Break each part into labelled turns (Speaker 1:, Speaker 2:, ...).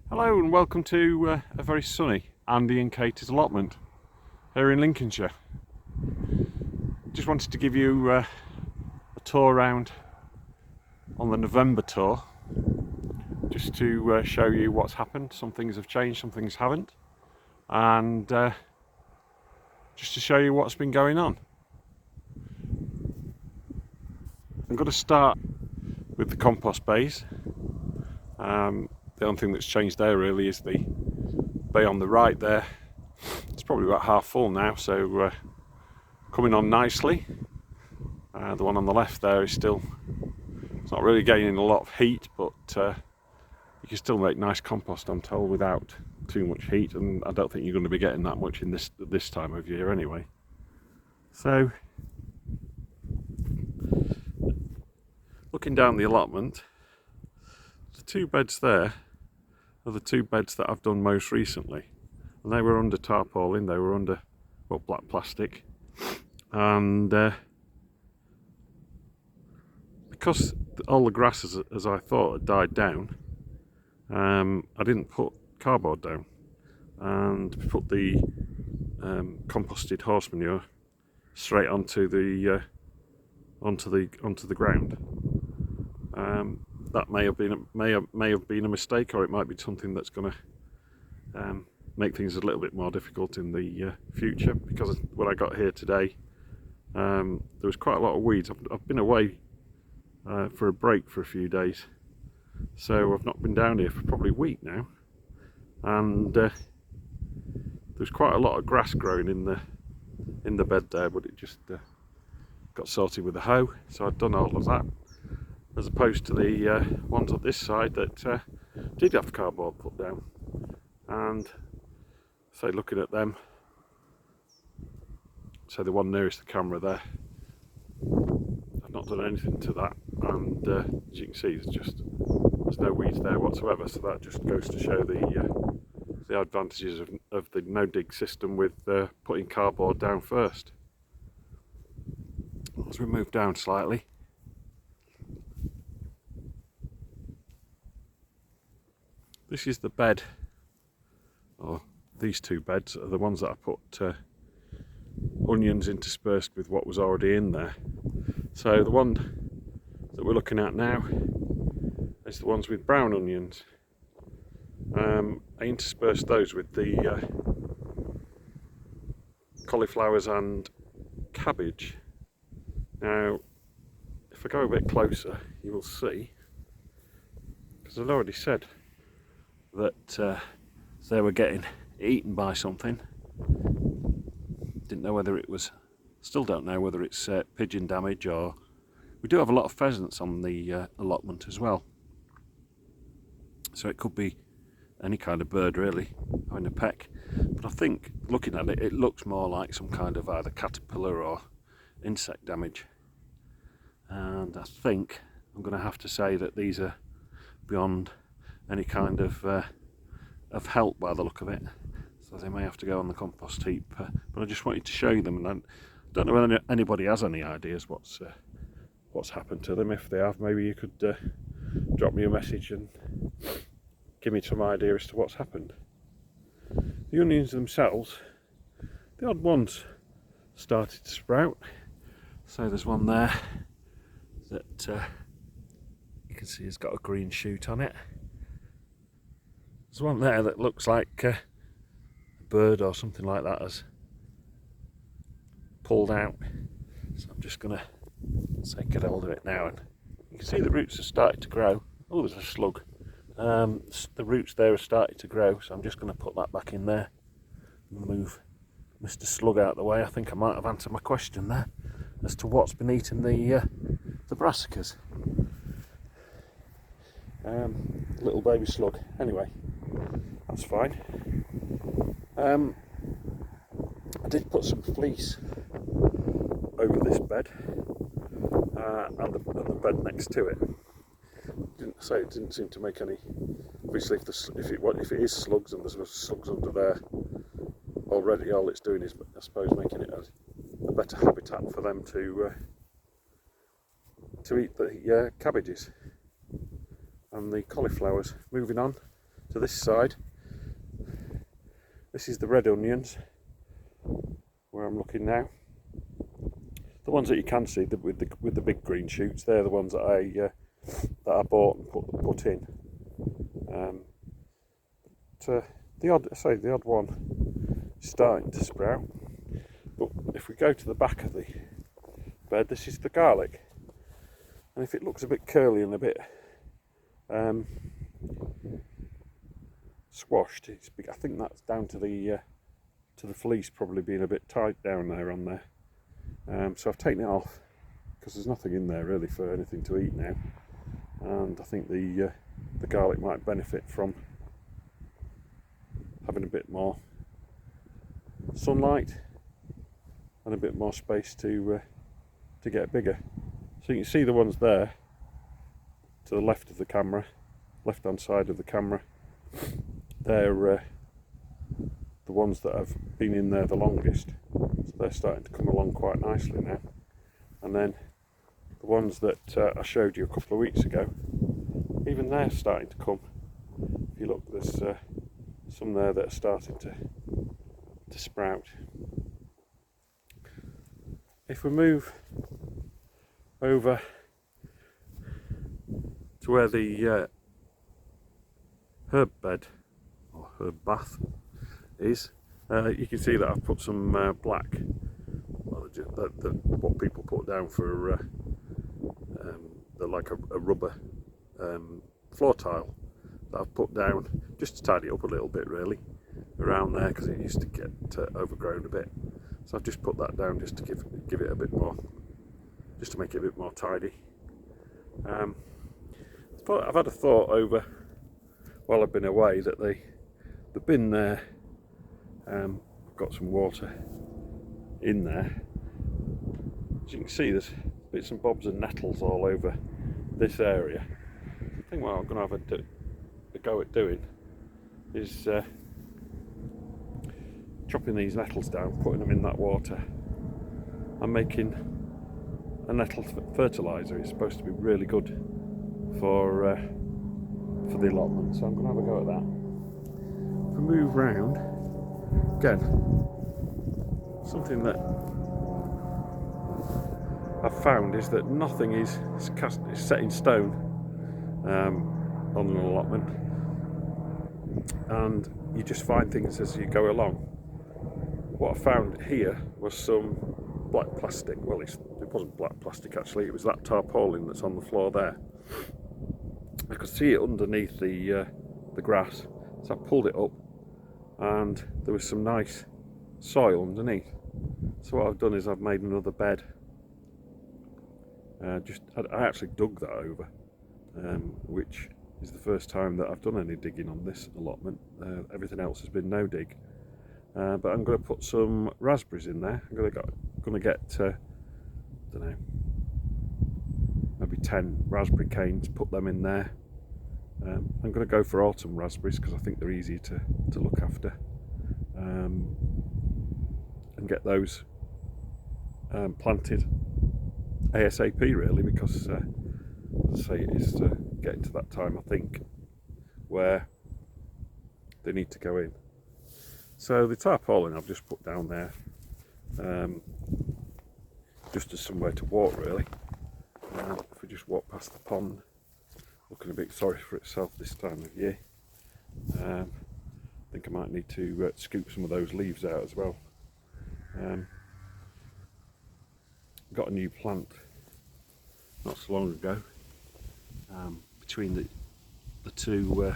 Speaker 1: Hello and welcome to a very sunny Andy and Katie's allotment here in Lincolnshire. Just wanted to give you a tour around on the November tour, just to show you what's happened. Some things have changed, some things haven't, and just to show you what's been going on. I'm going to start with the compost bays. The only thing that's changed there really is the bay on the right there. It's probably about half full now, so coming on nicely. The one on the left there is still, it's not really gaining a lot of heat, but you can still make nice compost, I'm told, without too much heat, and I don't think you're going to be getting that much in this time of year anyway. So looking down the allotment, the two beds there are the two beds that I've done most recently, and they were under tarpaulin. They were under black plastic, and because all the grass, as I thought, had died down, I didn't put cardboard down and put the composted horse manure straight onto the ground. That may have been a mistake, or it might be something that's going to make things a little bit more difficult in the future. Because when I got here today, there was quite a lot of weeds. I've been away for a break for a few days, so I've not been down here for probably a week now, and there's quite a lot of grass growing in the bed there, but it just got sorted with a hoe. So I'd done all of that, as opposed to the ones on this side that did have cardboard put down. And so looking at them, so the one nearest the camera there, I've not done anything to that, and as you can see, there's no weeds there whatsoever. So that just goes to show the advantages of the no dig system with putting cardboard down first. As we move down slightly, this is the bed, or these two beds are the ones that I put onions interspersed with what was already in there. So the one that we're looking at now is the ones with brown onions. I interspersed those with the cauliflowers and cabbage. Now, if I go a bit closer, you will see, because I'd already said that they were getting eaten by something. Didn't know whether it was, still don't know whether it's pigeon damage, or we do have a lot of pheasants on the allotment as well, so it could be any kind of bird really having a peck. But I think looking at it, it looks more like some kind of either caterpillar or insect damage, and I think I'm going to have to say that these are beyond any kind of help by the look of it, so they may have to go on the compost heap. But I just wanted to show you them, and I don't know whether anybody has any ideas what's happened to them. If they have, maybe you could drop me a message and give me some idea as to what's happened. The onions themselves, the odd ones started to sprout. So there's one there that you can see has got a green shoot on it. There's one there that looks like a bird or something like that has pulled out. So I'm just going to get hold of it now, and you can see the roots have started to grow. Oh, there's a slug. The roots there have started to grow, so I'm just going to put that back in there and move Mr. Slug out of the way. I think I might have answered my question there as to what's been eating the brassicas. Little baby slug. Anyway, that's fine. I did put some fleece over this bed and the bed next to it. It didn't seem to make any. Obviously, if it is slugs and there's slugs under there already, all it's doing is, I suppose, making it a better habitat for them to eat the cabbages and the cauliflowers. Moving on, to this side. This is the red onions where I'm looking now. The ones that you can see with the big green shoots, they're the ones that I bought and put in. The odd one is starting to sprout. But if we go to the back of the bed, this is the garlic, and if it looks a bit curly and a bit squashed, I think that's down to the fleece probably being a bit tight down there on there. So I've taken it off because there's nothing in there really for anything to eat now, and I think the garlic might benefit from having a bit more sunlight and a bit more space to get bigger. So you can see the ones there to the left of the camera, left hand side of the camera, they're the ones that have been in there the longest, so they're starting to come along quite nicely now. And then the ones that I showed you a couple of weeks ago, even they're starting to come. If you look, there's some there that are starting to sprout. If we move over to where the herb bed or herb bath is, you can see that I've put some black, what people put down for like a rubber floor tile that I've put down just to tidy it up a little bit really around there, because it used to get overgrown a bit. So I've just put that down just to give it a bit more, just to make it a bit more tidy. I've had a thought over while I've been away that the bin there, I've got some water in there. As you can see, there's bits and bobs and nettles all over this area. I think what I'm going to have a go at doing is chopping these nettles down, putting them in that water and making a nettle fertiliser. It's supposed to be really good for the allotment, so I'm going to have a go at that. If we move round, again, something that I've found is that nothing is set in stone on an allotment, and you just find things as you go along. What I found here was some black plastic. Well, it wasn't black plastic actually, it was that tarpaulin that's on the floor there. I could see it underneath the grass, so I pulled it up and there was some nice soil underneath. So what I've done is I've made another bed. I actually dug that over, which is the first time that I've done any digging on this allotment. Everything else has been no dig. But I'm going to put some raspberries in there. I'm going to get I don't know, maybe 10 raspberry canes, put them in there. I'm going to go for autumn raspberries because I think they're easy to look after, and get those planted ASAP really, because as I say, it is getting to that time I think where they need to go in. So the tarpaulin I've just put down there just as somewhere to walk really. If we just walk past the pond, looking a bit sorry for itself this time of year. I think I might need to scoop some of those leaves out as well. Got a new plant not so long ago between the two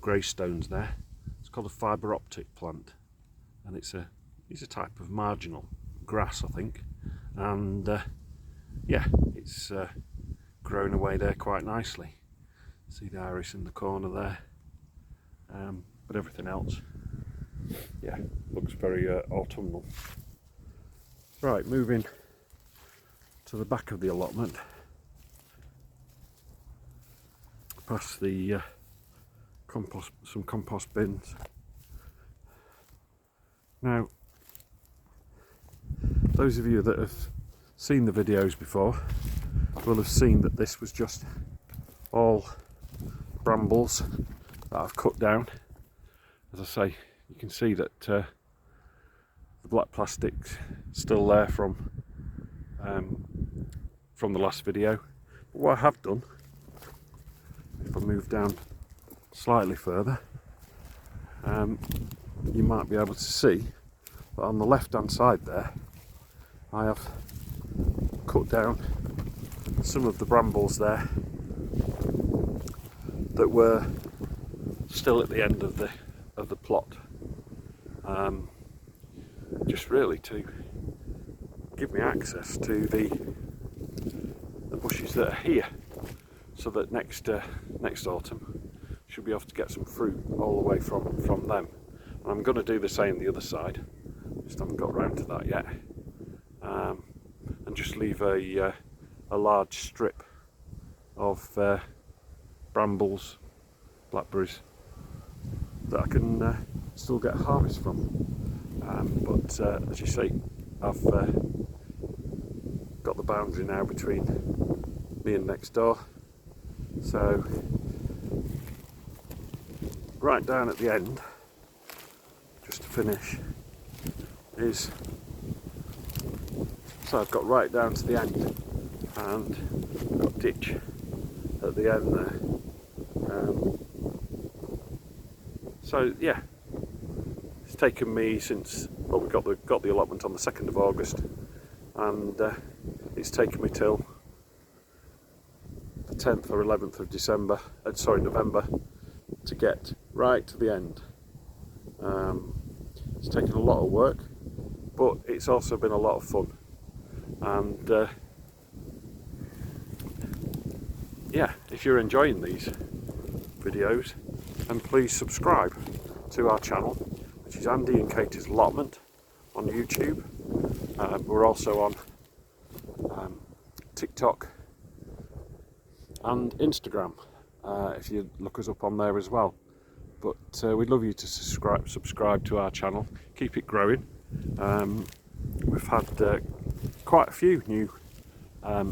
Speaker 1: grey stones there. It's called a fibre optic plant, and it's a type of marginal grass I think, and yeah, it's grown away there quite nicely. See the iris in the corner there, but everything else, yeah, looks very autumnal. Right, moving to the back of the allotment, past the some compost bins. Now, those of you that have seen the videos before will have seen that this was just all brambles that I've cut down. As I say, you can see that the black plastic's still there from the last video. But what I have done, if I move down slightly further, you might be able to see that on the left hand side there I have cut down some of the brambles there that were still at the end of the plot, just really to give me access to the bushes that are here, so that next autumn should be able to get some fruit all the way from them. And I'm going to do the same the other side, just haven't got round to that yet, and just leave a large strip of brambles, blackberries that I can still get harvest from. But as you see, I've got the boundary now between me and next door, so right down at the end, just to finish, is, so I've got right down to the end, and I've got a ditch at the end there. So yeah, it's taken me since, well, we got the allotment on the 2nd of August, and it's taken me till the 10th or 11th of December, November, to get right to the end. It's taken a lot of work, but it's also been a lot of fun, and yeah, if you're enjoying these videos, then please subscribe to our channel, which is Andy and Katie's Allotment on YouTube. We're also on TikTok and Instagram, if you look us up on there as well. But we'd love you to subscribe to our channel, keep it growing. We've had quite a few new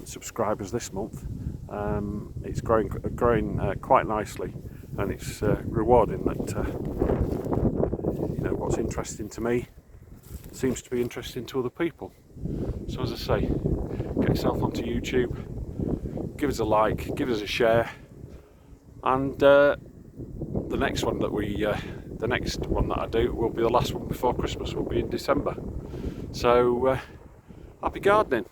Speaker 1: subscribers this month. It's growing quite nicely, and it's rewarding that you know, what's interesting to me seems to be interesting to other people. So as I say, get yourself onto YouTube, give us a like, give us a share, and the next one that I do will be the last one before Christmas, will be in December. So happy gardening.